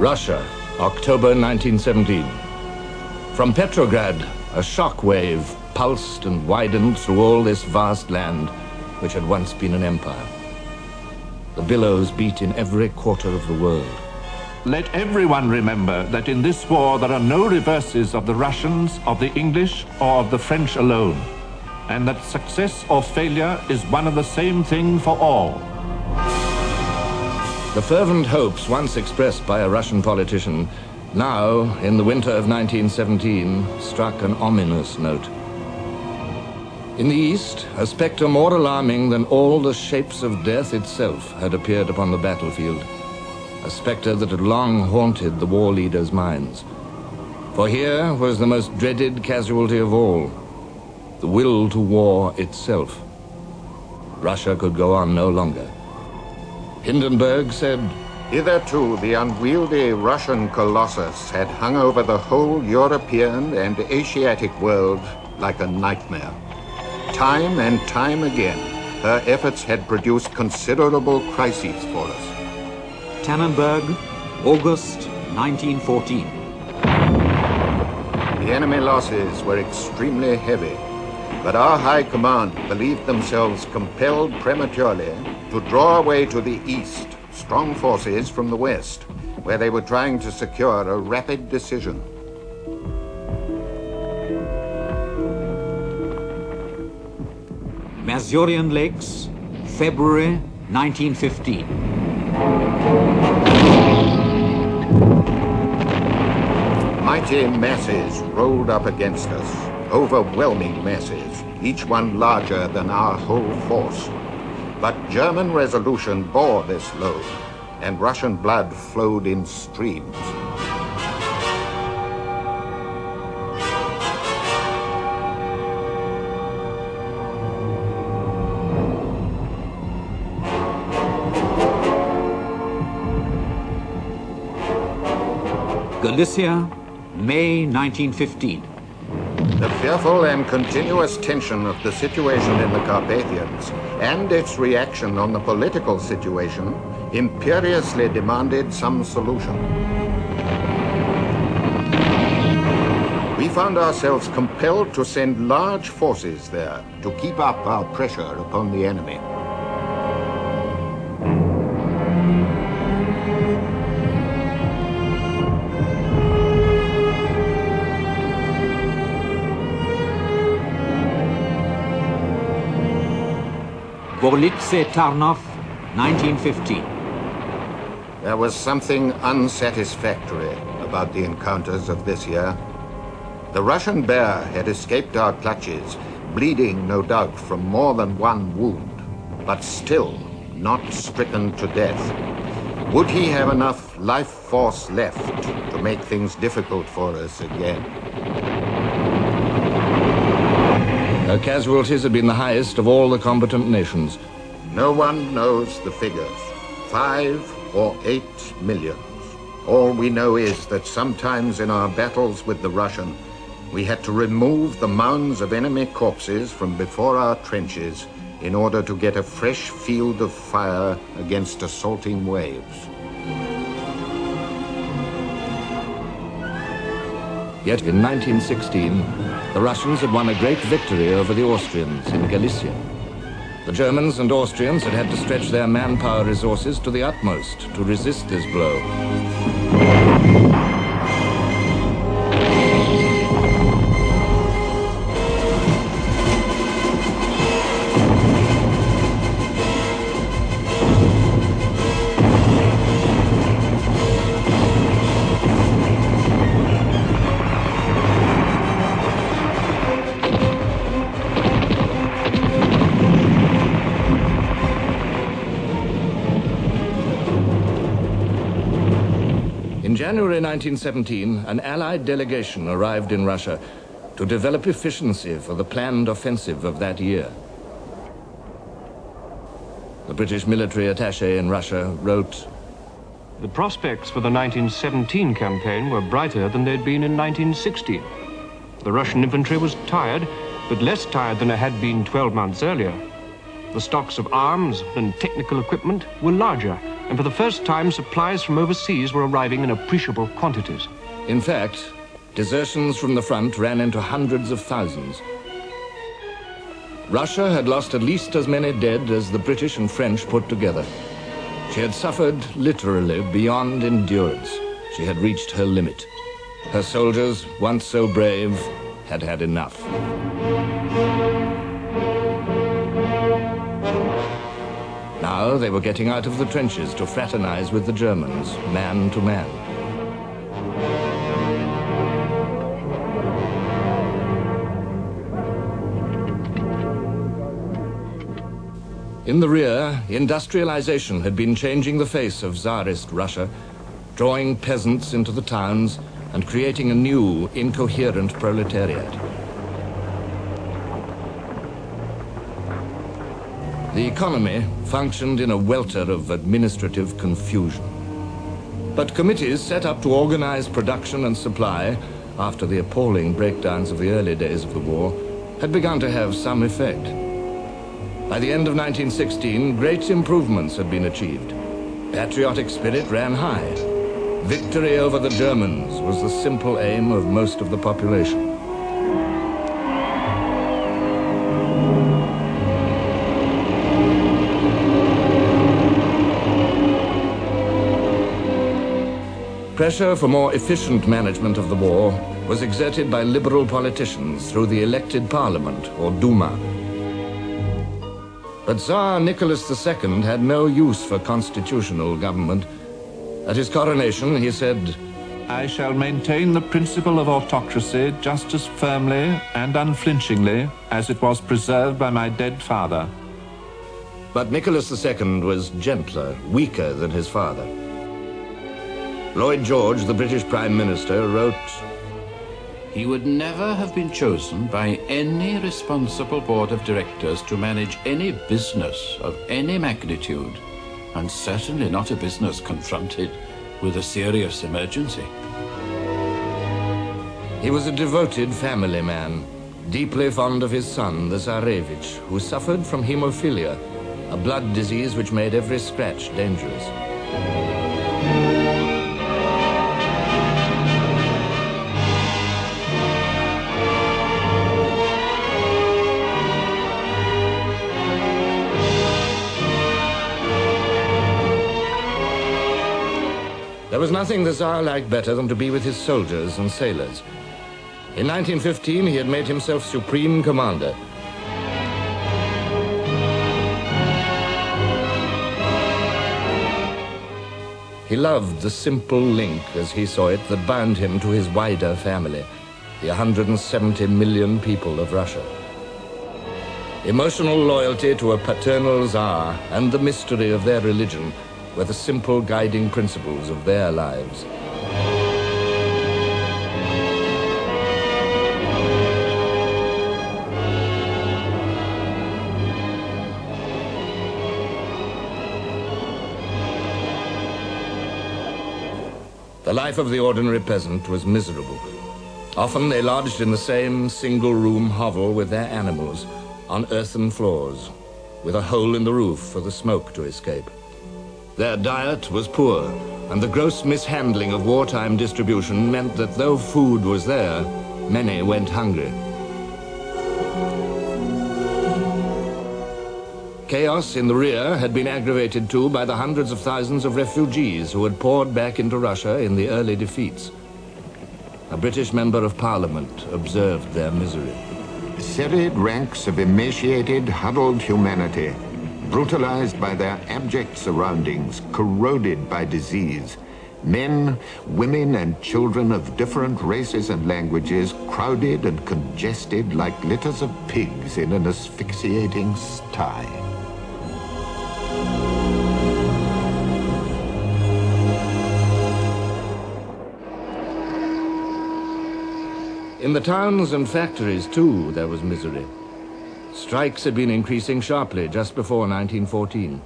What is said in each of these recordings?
Russia, October 1917. From Petrograd, a shock wave pulsed and widened through all this vast land, which had once been an empire. The billows beat in every quarter of the world. Let everyone remember that in this war there are no reverses of the Russians, of the English, or of the French alone, and that success or failure is one and the same thing for all. The fervent hopes once expressed by a Russian politician now, in the winter of 1917, struck an ominous note. In the east, a spectre more alarming than all the shapes of death itself had appeared upon the battlefield, a spectre that had long haunted the war leaders' minds. For here was the most dreaded casualty of all, the will to war itself. Russia could go on no longer. Hindenburg said, "Hitherto, the unwieldy Russian colossus had hung over the whole European and Asiatic world like a nightmare. Time and time again, her efforts had produced considerable crises for us." Tannenberg, August 1914. The enemy losses were extremely heavy, but our high command believed themselves compelled prematurely to draw away to the east strong forces from the west, where they were trying to secure a rapid decision. Masurian Lakes, February 1915. Mighty masses rolled up against us, overwhelming masses, each one larger than our whole force. But German resolution bore this load, and Russian blood flowed in streams. Galicia, May 1915. The fearful and continuous tension of the situation in the Carpathians and its reaction on the political situation imperiously demanded some solution. We found ourselves compelled to send large forces there to keep up our pressure upon the enemy. Gorlice Tarnov, 1915. There was something unsatisfactory about the encounters of this year. The Russian bear had escaped our clutches, bleeding no doubt from more than one wound, but still not stricken to death. Would he have enough life force left to make things difficult for us again? her casualties had been the highest of all the combatant nations. No one knows the figures, 5 or 8 millions. All we know is that sometimes in our battles with the Russian, we had to remove the mounds of enemy corpses from before our trenches in order to get a fresh field of fire against assaulting waves. Yet in 1916, the Russians had won a great victory over the Austrians in Galicia. The Germans and Austrians had had to stretch their manpower resources to the utmost to resist this blow. In January 1917, an Allied delegation arrived in Russia to develop efficiency for the planned offensive of that year. The British military attaché in Russia wrote, "The prospects for the 1917 campaign were brighter than they'd been in 1916. The Russian infantry was tired, but less tired than it had been 12 months earlier. The stocks of arms and technical equipment were larger, and for the first time supplies from overseas were arriving in appreciable quantities. In fact, desertions from the front ran into hundreds of thousands. Russia had lost at least as many dead as the British and French put together. She had suffered literally beyond endurance. She had reached her limit. Her soldiers, once so brave, had had enough. Now they were getting out of the trenches to fraternize with the Germans, man to man. In the rear, industrialization had been changing the face of Tsarist Russia, drawing peasants into the towns and creating a new, incoherent proletariat. The economy functioned in a welter of administrative confusion. But committees set up to organize production and supply, after the appalling breakdowns of the early days of the war, had begun to have some effect. By the end of 1916, great improvements had been achieved. Patriotic spirit ran high. Victory over the Germans was the simple aim of most of the population. Pressure for more efficient management of the war was exerted by liberal politicians through the elected parliament, or Duma. But Tsar Nicholas II had no use for constitutional government. At his coronation, he said, I shall maintain the principle of autocracy just as firmly and unflinchingly as it was preserved by my dead father. But Nicholas II was gentler, weaker than his father. Lloyd George, the British Prime Minister, wrote, He would never have been chosen by any responsible board of directors to manage any business of any magnitude, and certainly not a business confronted with a serious emergency. He was a devoted family man, deeply fond of his son, the Tsarevich, who suffered from hemophilia, a blood disease which made every scratch dangerous. There was nothing the Tsar liked better than to be with his soldiers and sailors. In 1915, he had made himself supreme commander. He loved the simple link, as he saw it, that bound him to his wider family, the 170 million people of Russia. Emotional loyalty to a paternal Tsar and the mystery of their religion were the simple guiding principles of their lives. The life of the ordinary peasant was miserable. Often they lodged in the same single-room hovel with their animals, on earthen floors, with a hole in the roof for the smoke to escape. Their diet was poor, and the gross mishandling of wartime distribution meant that though food was there, many went hungry. Chaos in the rear had been aggravated too by the hundreds of thousands of refugees who had poured back into Russia in the early defeats. A British member of parliament observed their misery. Serried ranks of emaciated, huddled humanity, brutalized by their abject surroundings, corroded by disease. Men, women, and children of different races and languages crowded and congested like litters of pigs in an asphyxiating sty. In the towns and factories, too, there was misery. Strikes had been increasing sharply just before 1914.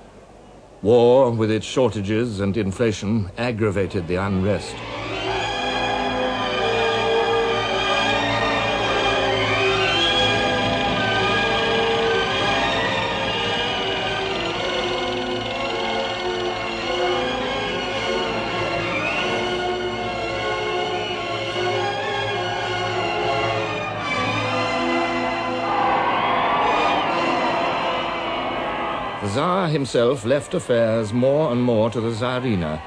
War, with its shortages and inflation, aggravated the unrest. Tsar himself left affairs more and more to the Tsarina,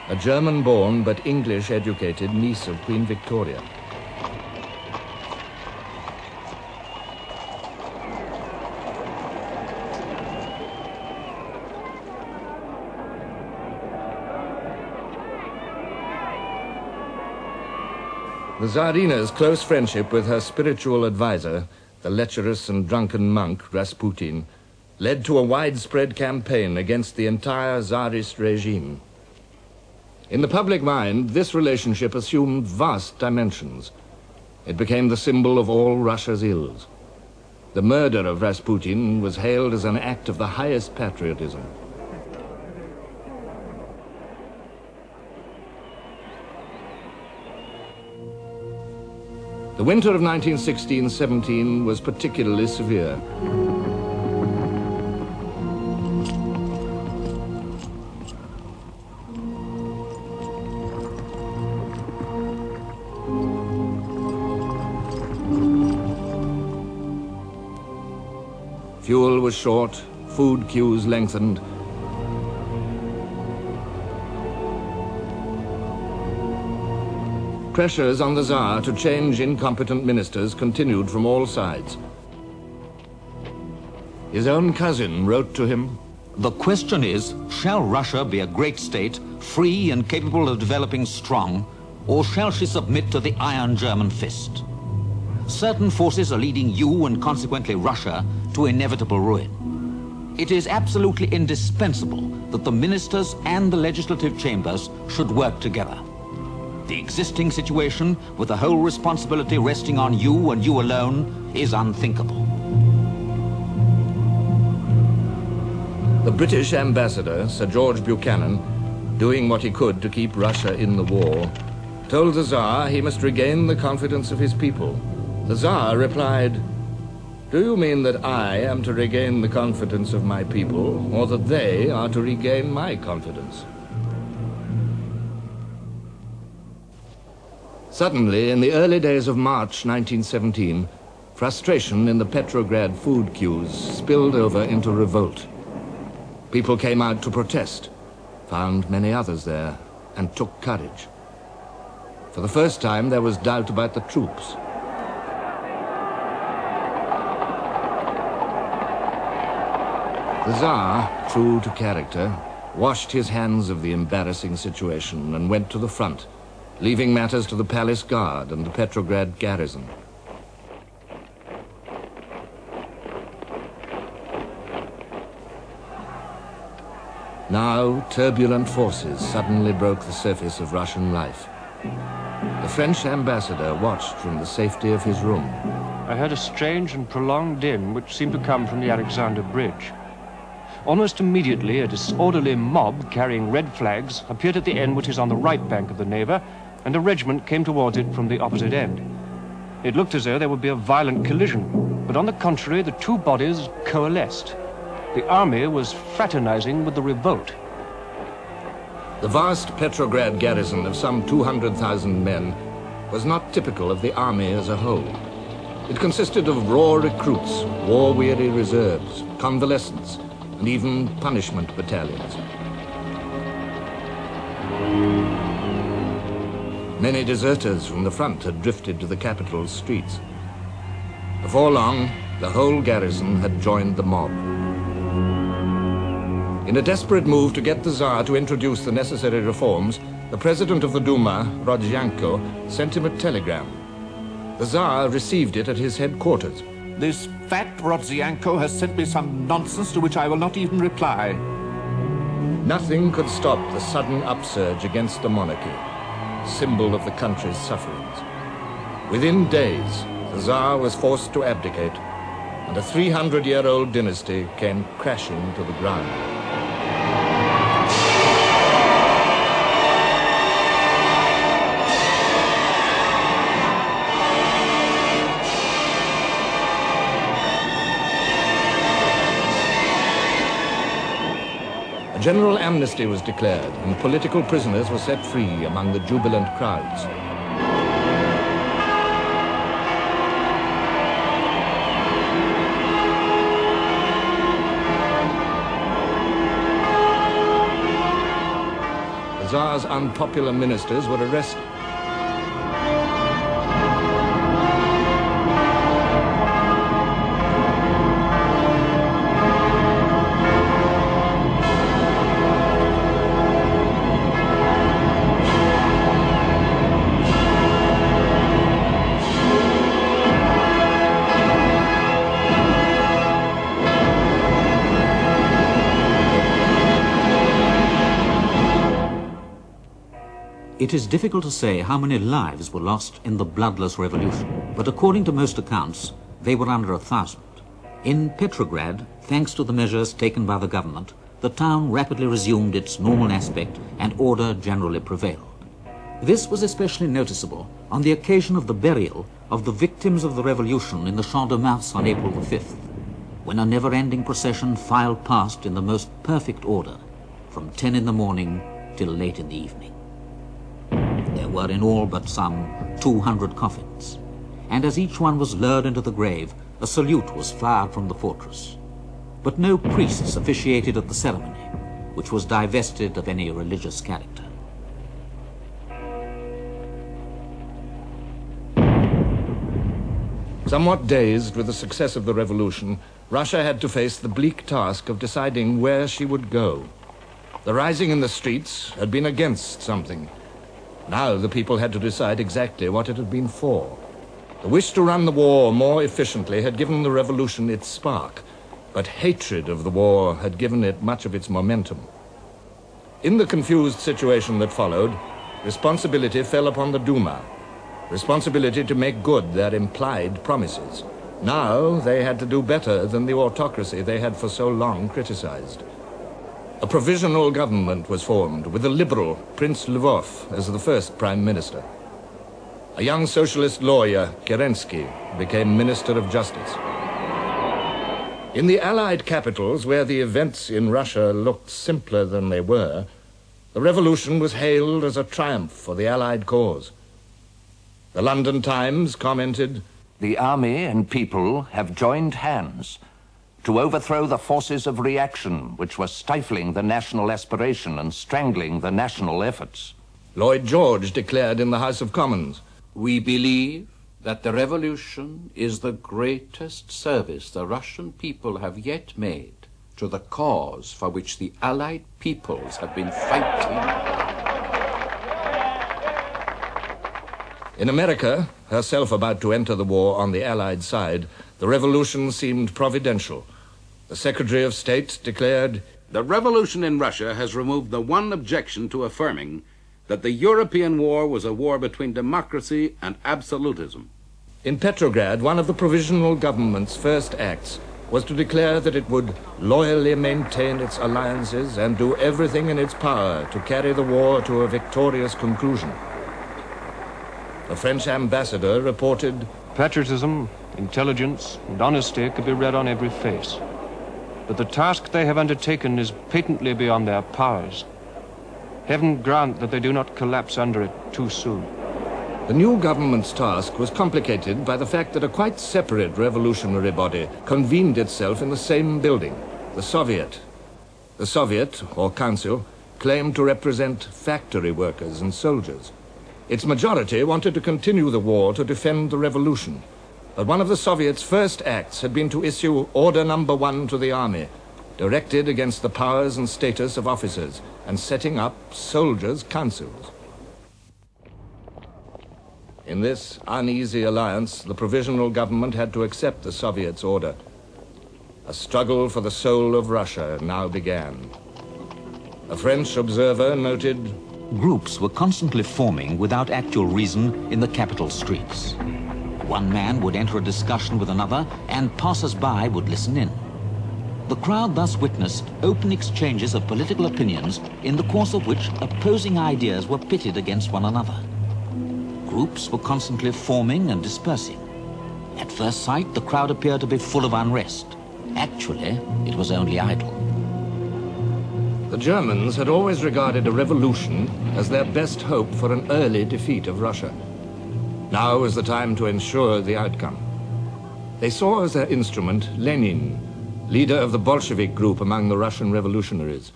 a German-born but English-educated niece of Queen Victoria. The Tsarina's close friendship with her spiritual advisor, the lecherous and drunken monk Rasputin, led to a widespread campaign against the entire Tsarist regime. In the public mind, this relationship assumed vast dimensions. It became the symbol of all Russia's ills. The murder of Rasputin was hailed as an act of the highest patriotism. The winter of 1916-17 was particularly severe. Fuel was short, food queues lengthened. Pressures on the Tsar to change incompetent ministers continued from all sides. His own cousin wrote to him, The question is, shall Russia be a great state, free and capable of developing strong, or shall she submit to the iron German fist? Certain forces are leading you and consequently Russia to inevitable ruin. It is absolutely indispensable that the ministers and the legislative chambers should work together. The existing situation, with the whole responsibility resting on you and you alone, is unthinkable. The British ambassador, Sir George Buchanan, doing what he could to keep Russia in the war, told the Tsar he must regain the confidence of his people. The Tsar replied, "Do you mean that I am to regain the confidence of my people, or that they are to regain my confidence?" Suddenly, in the early days of March 1917, frustration in the Petrograd food queues spilled over into revolt. People came out to protest, found many others there, and took courage. For the first time, there was doubt about the troops. The Tsar, true to character, washed his hands of the embarrassing situation and went to the front, leaving matters to the Palace Guard and the Petrograd garrison. Now, turbulent forces suddenly broke the surface of Russian life. The French ambassador watched from the safety of his room. I heard a strange and prolonged din which seemed to come from the Alexander Bridge. Almost immediately, a disorderly mob carrying red flags appeared at the end which is on the right bank of the Neva, and a regiment came towards it from the opposite end. It looked as though there would be a violent collision, but on the contrary, the two bodies coalesced. The army was fraternizing with the revolt. The vast Petrograd garrison of some 200,000 men was not typical of the army as a whole. It consisted of raw recruits, war-weary reserves, convalescents, and even punishment battalions. Many deserters from the front had drifted to the capital's streets. Before long, the whole garrison had joined the mob. In a desperate move to get the Tsar to introduce the necessary reforms, the president of the Duma, Rodzianko, sent him a telegram. The Tsar received it at his headquarters. This fat Rodzianko has sent me some nonsense to which I will not even reply. Nothing could stop the sudden upsurge against the monarchy, symbol of the country's sufferings. Within days, the Tsar was forced to abdicate, and a 300-year-old dynasty came crashing to the ground. A general amnesty was declared, and political prisoners were set free among the jubilant crowds. the Tsar's unpopular ministers were arrested. It is difficult to say how many lives were lost in the bloodless revolution, but according to most accounts, they were under 1,000. In Petrograd, thanks to the measures taken by the government, the town rapidly resumed its normal aspect and order generally prevailed. This was especially noticeable on the occasion of the burial of the victims of the revolution in the Champ de Mars on April the 5th, when a never-ending procession filed past in the most perfect order, from 10 in the morning till late in the evening. There were in all but some 200 coffins, and as each one was lowered into the grave, a salute was fired from the fortress. But no priests officiated at the ceremony, which was divested of any religious character. Somewhat dazed with the success of the revolution, Russia had to face the bleak task of deciding where she would go. The rising in the streets had been against something. Now the people had to decide exactly what it had been for. The wish to run the war more efficiently had given the revolution its spark, but hatred of the war had given it much of its momentum. In the confused situation that followed, responsibility fell upon the Duma, responsibility to make good their implied promises. Now they had to do better than the autocracy they had for so long criticized. A provisional government was formed with the liberal Prince Lvov as the first prime minister. A young socialist lawyer, Kerensky, became Minister of Justice. In the Allied capitals, where the events in Russia looked simpler than they were, the revolution was hailed as a triumph for the Allied cause. The London Times commented, The army and people have joined hands to overthrow the forces of reaction which were stifling the national aspiration and strangling the national efforts. Lloyd George declared in the House of Commons, We believe that the revolution is the greatest service the Russian people have yet made to the cause for which the Allied peoples have been fighting. In America, herself about to enter the war on the Allied side, the revolution seemed providential. The Secretary of State declared, The revolution in Russia has removed the one objection to affirming that the European war was a war between democracy and absolutism. In Petrograd, one of the provisional government's first acts was to declare that it would loyally maintain its alliances and do everything in its power to carry the war to a victorious conclusion. The French ambassador reported, Patriotism, intelligence, and honesty could be read on every face. But the task they have undertaken is patently beyond their powers. Heaven grant that they do not collapse under it too soon. The new government's task was complicated by the fact that a quite separate revolutionary body convened itself in the same building, the Soviet. The Soviet, or Council, claimed to represent factory workers and soldiers. Its majority wanted to continue the war to defend the revolution. But one of the Soviets' first acts had been to issue Order Number 1 to the army, directed against the powers and status of officers, and setting up soldiers' councils. In this uneasy alliance, the provisional government had to accept the Soviets' order. A struggle for the soul of Russia now began. A French observer noted, Groups were constantly forming without actual reason in the capital streets. One man would enter a discussion with another, and passers-by would listen in. The crowd thus witnessed open exchanges of political opinions, in the course of which opposing ideas were pitted against one another. Groups were constantly forming and dispersing. At first sight, the crowd appeared to be full of unrest. Actually, it was only idle. the Germans had always regarded a revolution as their best hope for an early defeat of Russia. Now was the time to ensure the outcome. They saw as their instrument Lenin, leader of the Bolshevik group among the Russian revolutionaries.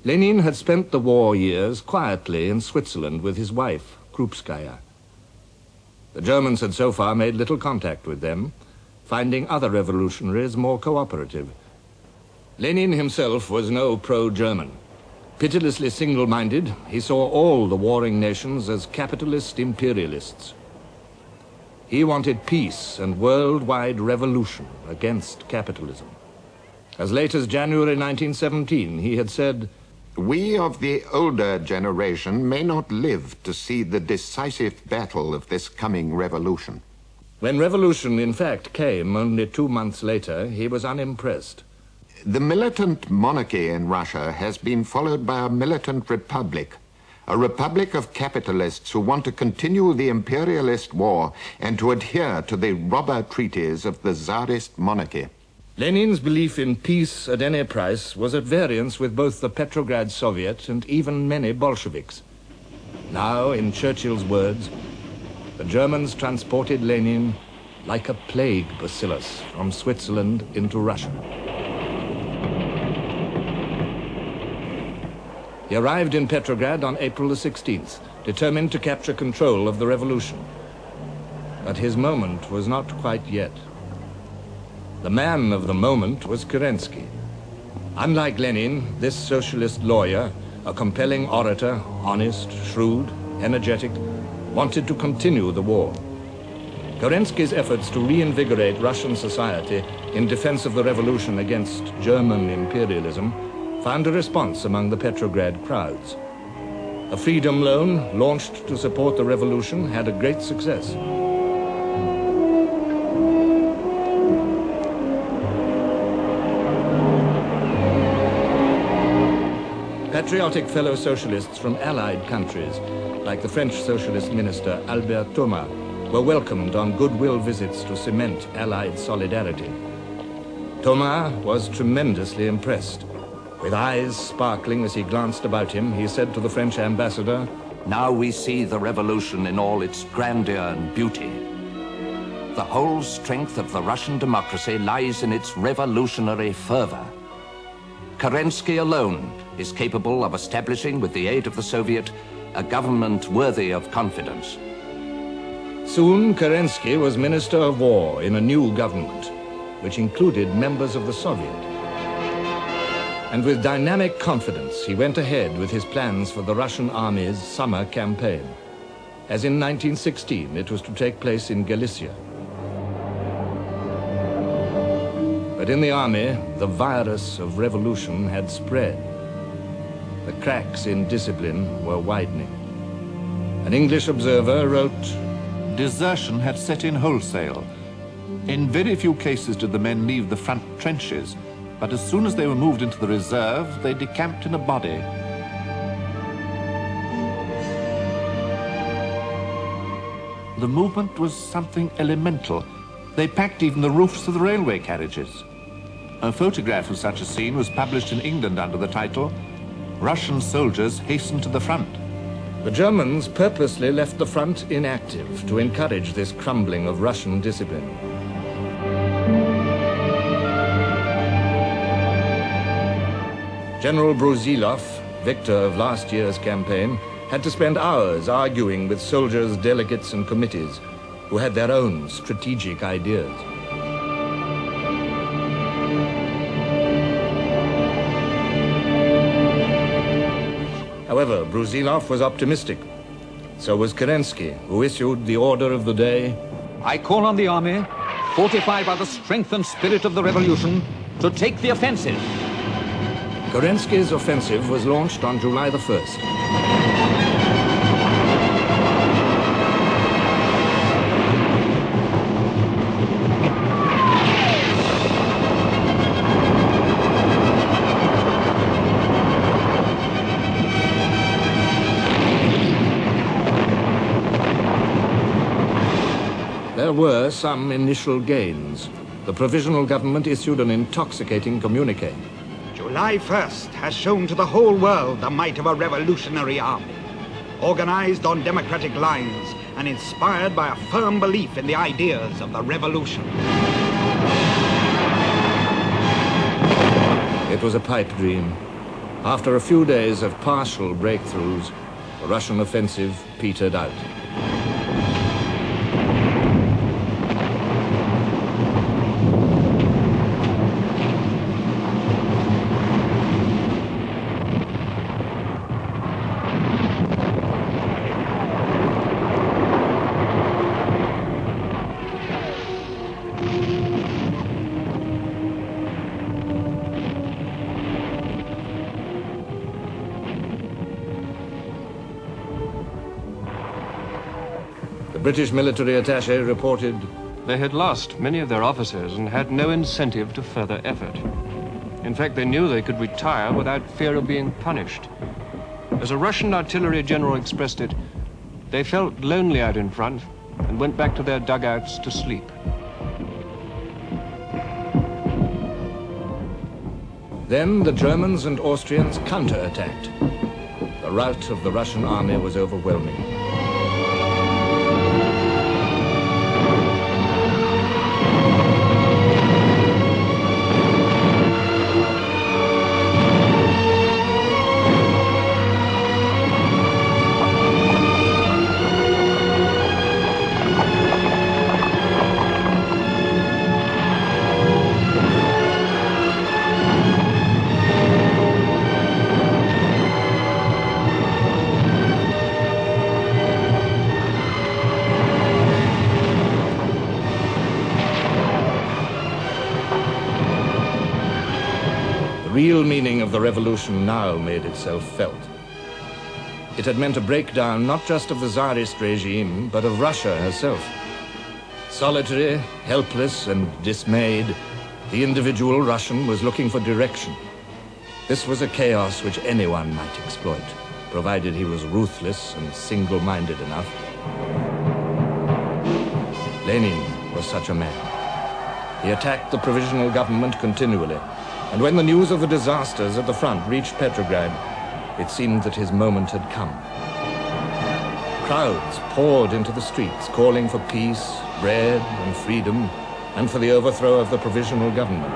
Lenin had spent the war years quietly in Switzerland with his wife, Krupskaya. The Germans had so far made little contact with them, finding other revolutionaries more cooperative. Lenin himself was no pro-German. Pitilessly single-minded, he saw all the warring nations as capitalist imperialists. He wanted peace and worldwide revolution against capitalism. As late as January 1917, he had said, "We of the older generation may not live to see the decisive battle of this coming revolution." When revolution in fact came only 2 months later, he was unimpressed. The militant monarchy in Russia has been followed by a militant republic of capitalists who want to continue the imperialist war and to adhere to the robber treaties of the Tsarist monarchy. Lenin's belief in peace at any price was at variance with both the Petrograd Soviet and even many Bolsheviks. Now, in Churchill's words, the Germans transported Lenin like a plague bacillus from Switzerland into Russia. He arrived in Petrograd on April the 16th, determined to capture control of the revolution. But his moment was not quite yet. The man of the moment was Kerensky. Unlike Lenin, this socialist lawyer, a compelling orator, honest, shrewd, energetic, wanted to continue the war. Kerensky's efforts to reinvigorate Russian society in defense of the revolution against German imperialism found a response among the Petrograd crowds. A freedom loan launched to support the revolution had a great success. Patriotic fellow socialists from allied countries, like the French socialist minister Albert Thomas, were welcomed on goodwill visits to cement allied solidarity. Thomas was tremendously impressed. With eyes sparkling as he glanced about him, he said to the French ambassador, "Now we see the revolution in all its grandeur and beauty. The whole strength of the Russian democracy lies in its revolutionary fervor. Kerensky alone is capable of establishing, with the aid of the Soviet, a government worthy of confidence." Soon, Kerensky was Minister of War in a new government, which included members of the Soviet. And with dynamic confidence, he went ahead with his plans for the Russian army's summer campaign. As in 1916, it was to take place in Galicia. But in the army, the virus of revolution had spread. The cracks in discipline were widening. An English observer wrote, Desertion had set in wholesale. In very few cases did the men leave the front trenches, but as soon as they were moved into the reserve, they decamped in a body. The movement was something elemental. They packed even the roofs of the railway carriages. A photograph of such a scene was published in England under the title, "Russian Soldiers Hasten to the Front." The Germans purposely left the front inactive to encourage this crumbling of Russian discipline. General Brusilov, victor of last year's campaign, had to spend hours arguing with soldiers, delegates, and committees who had their own strategic ideas. However, Brusilov was optimistic. So was Kerensky, who issued the order of the day. I call on the army, fortified by the strength and spirit of the revolution, to take the offensive. Kerensky's offensive was launched on July the 1st. There were some initial gains. The provisional government issued an intoxicating communique. July 1st has shown to the whole world the might of a revolutionary army, organized on democratic lines and inspired by a firm belief in the ideas of the revolution. It was a pipe dream. After a few days of partial breakthroughs, the Russian offensive petered out. The British military attaché reported, They had lost many of their officers and had no incentive to further effort. In fact, they knew they could retire without fear of being punished. As a Russian artillery general expressed it, they felt lonely out in front and went back to their dugouts to sleep. Then the Germans and Austrians counterattacked. The rout of the Russian army was overwhelming. The real meaning of the revolution now made itself felt. It had meant a breakdown not just of the Tsarist regime, but of Russia herself. Solitary, helpless, and dismayed, the individual Russian was looking for direction. This was a chaos which anyone might exploit, provided he was ruthless and single-minded enough. Lenin was such a man. He attacked the provisional government continually, and when the news of the disasters at the front reached Petrograd, it seemed that his moment had come. Crowds poured into the streets, calling for peace, bread, and freedom, and for the overthrow of the provisional government.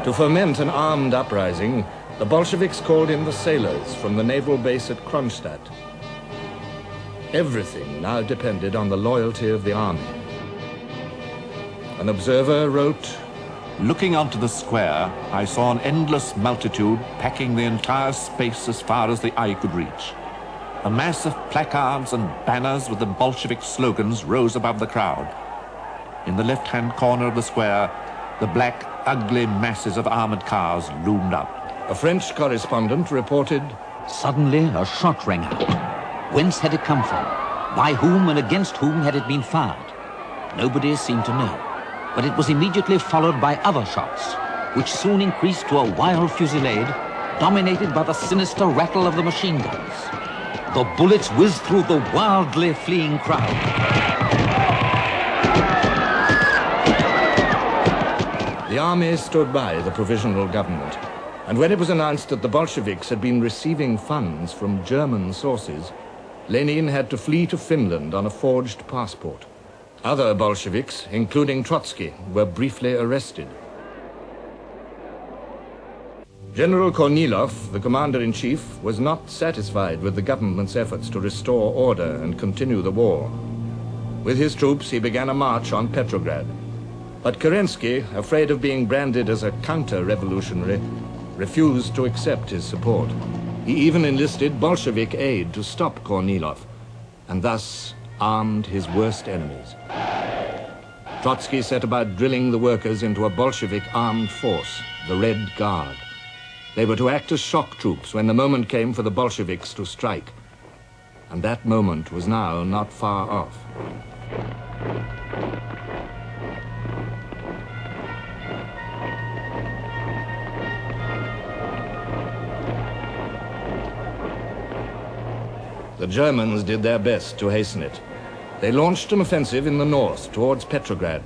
To foment an armed uprising, the Bolsheviks called in the sailors from the naval base at Kronstadt. Everything now depended on the loyalty of the army. An observer wrote, Looking onto the square, I saw an endless multitude packing the entire space as far as the eye could reach. A mass of placards and banners with the Bolshevik slogans rose above the crowd. In the left-hand corner of the square, the black, ugly masses of armored cars loomed up. A French correspondent reported, Suddenly, a shot rang out. Whence had it come from? By whom and against whom had it been fired? Nobody seemed to know. But it was immediately followed by other shots, which soon increased to a wild fusillade, dominated by the sinister rattle of the machine guns. The bullets whizzed through the wildly fleeing crowd. The army stood by the provisional government, and when it was announced that the Bolsheviks had been receiving funds from German sources, Lenin had to flee to Finland on a forged passport. Other Bolsheviks, including Trotsky, were briefly arrested. General Kornilov, the commander-in-chief, was not satisfied with the government's efforts to restore order and continue the war. With his troops, he began a march on Petrograd. But Kerensky, afraid of being branded as a counter-revolutionary, refused to accept his support. He even enlisted Bolshevik aid to stop Kornilov, and thus armed his worst enemies. Trotsky set about drilling the workers into a Bolshevik armed force, the Red Guard. They were to act as shock troops when the moment came for the Bolsheviks to strike. And that moment was now not far off. The Germans did their best to hasten it. They launched an offensive in the north towards Petrograd,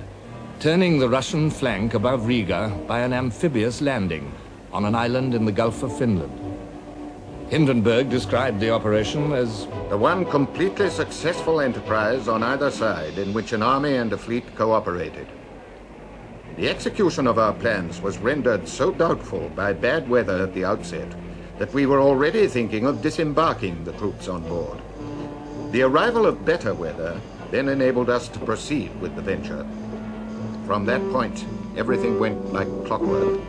turning the Russian flank above Riga by an amphibious landing on an island in the Gulf of Finland. Hindenburg described the operation as the one completely successful enterprise on either side in which an army and a fleet cooperated. The execution of our plans was rendered so doubtful by bad weather at the outset that we were already thinking of disembarking the troops on board. The arrival of better weather then enabled us to proceed with the venture. From that point, everything went like clockwork.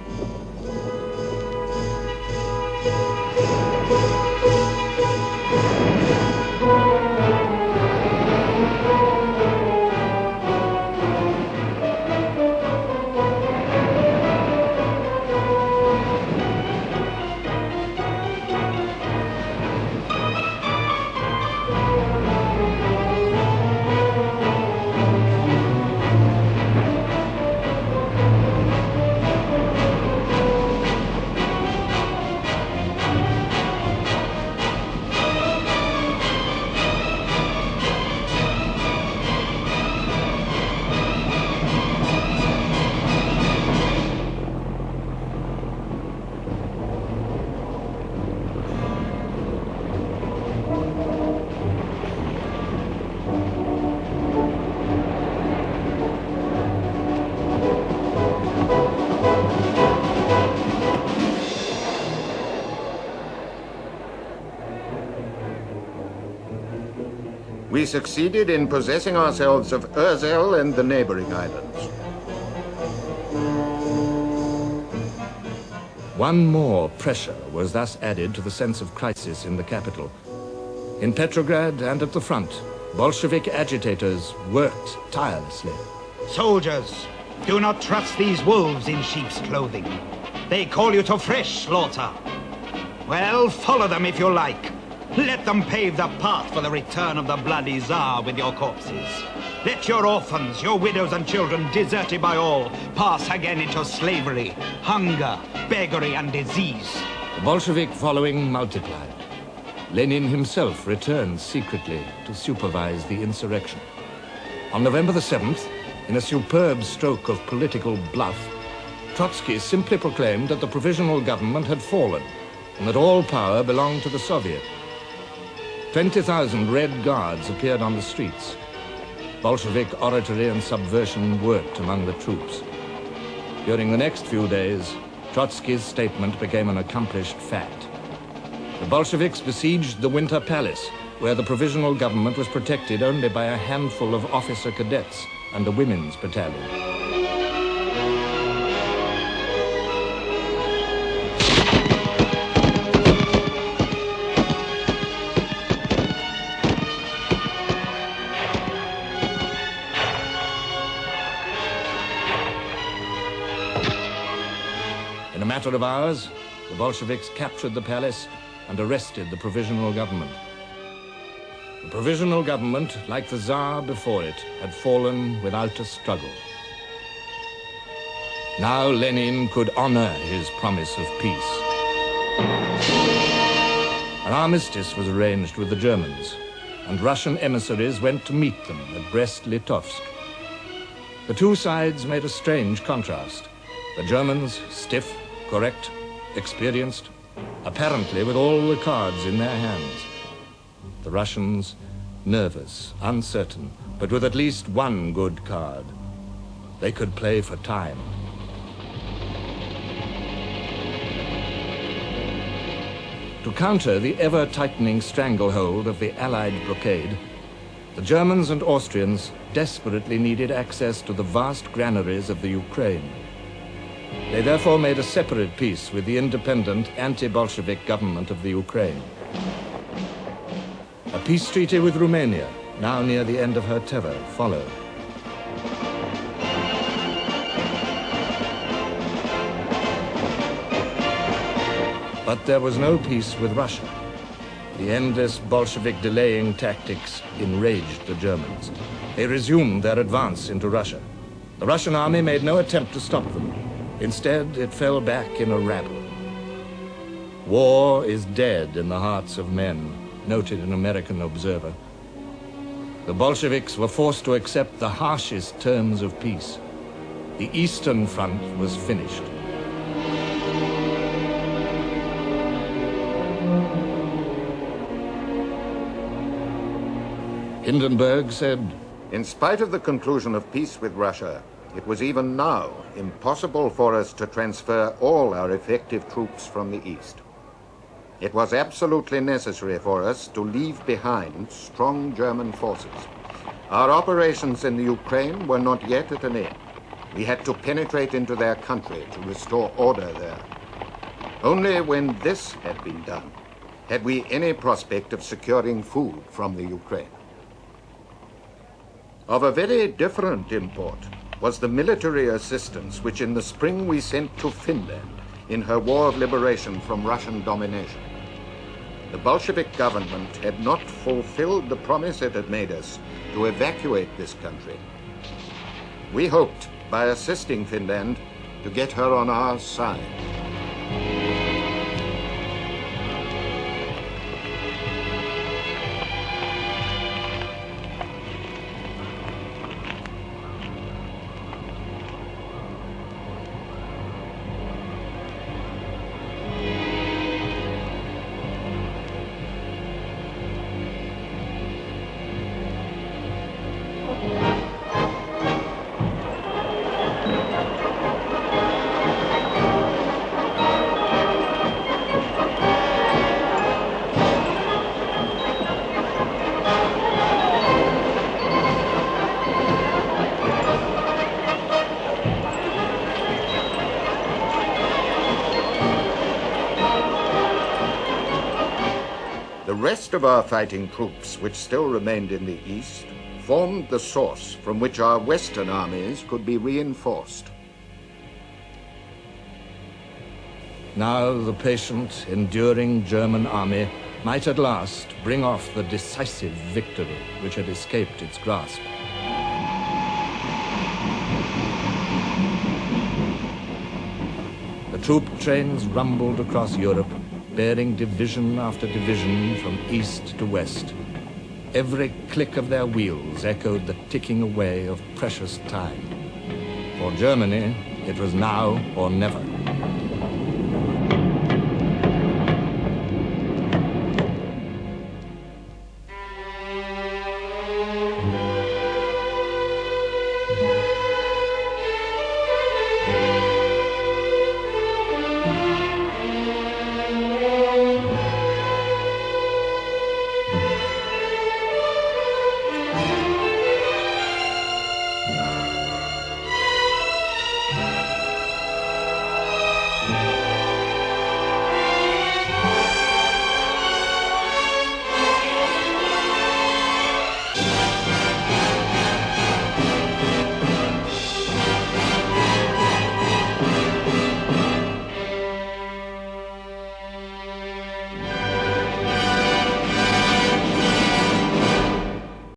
We succeeded in possessing ourselves of Urzel and the neighboring islands. One more pressure was thus added to the sense of crisis in the capital. In Petrograd and at the front, Bolshevik agitators worked tirelessly. Soldiers, do not trust these wolves in sheep's clothing. They call you to fresh slaughter. Well, follow them if you like. Let them pave the path for the return of the bloody Tsar with your corpses. Let your orphans, your widows and children, deserted by all, pass again into slavery, hunger, beggary and disease. The Bolshevik following multiplied. Lenin himself returned secretly to supervise the insurrection. On November the 7th, in a superb stroke of political bluff, Trotsky simply proclaimed that the provisional government had fallen and that all power belonged to the Soviet. 20,000 Red Guards appeared on the streets. Bolshevik oratory and subversion worked among the troops. During the next few days, Trotsky's statement became an accomplished fact. The Bolsheviks besieged the Winter Palace, where the provisional government was protected only by a handful of officer cadets and a women's battalion. In a matter of hours, the Bolsheviks captured the palace and arrested the provisional government. The provisional government, like the Tsar before it, had fallen without a struggle. Now Lenin could honor his promise of peace. An armistice was arranged with the Germans, and Russian emissaries went to meet them at Brest-Litovsk. The two sides made a strange contrast. The Germans, stiff, correct, experienced, apparently with all the cards in their hands. The Russians, nervous, uncertain, but with at least one good card. They could play for time. To counter the ever-tightening stranglehold of the Allied blockade, the Germans and Austrians desperately needed access to the vast granaries of the Ukraine. They therefore made a separate peace with the independent anti-Bolshevik government of the Ukraine. A peace treaty with Romania, now near the end of her tether, followed. But there was no peace with Russia. The endless Bolshevik delaying tactics enraged the Germans. They resumed their advance into Russia. The Russian army made no attempt to stop them. Instead, it fell back in a rabble. War is dead in the hearts of men, noted an American observer. The Bolsheviks were forced to accept the harshest terms of peace. The Eastern Front was finished. Hindenburg said, "In spite of the conclusion of peace with Russia, It was even now impossible for us to transfer all our effective troops from the east. It was absolutely necessary for us to leave behind strong German forces. Our operations in the Ukraine were not yet at an end. We had to penetrate into their country to restore order there. Only when this had been done had we any prospect of securing food from the Ukraine. Of a very different import was the military assistance which in the spring we sent to Finland in her war of liberation from Russian domination. The Bolshevik government had not fulfilled the promise it had made us to evacuate this country. We hoped, by assisting Finland, to get her on our side. The rest of our fighting troops, which still remained in the east, formed the source from which our western armies could be reinforced. Now the patient, enduring German army might at last bring off the decisive victory which had escaped its grasp. The troop trains rumbled across Europe, bearing division after division from east to west. Every click of their wheels echoed the ticking away of precious time. For Germany, it was now or never.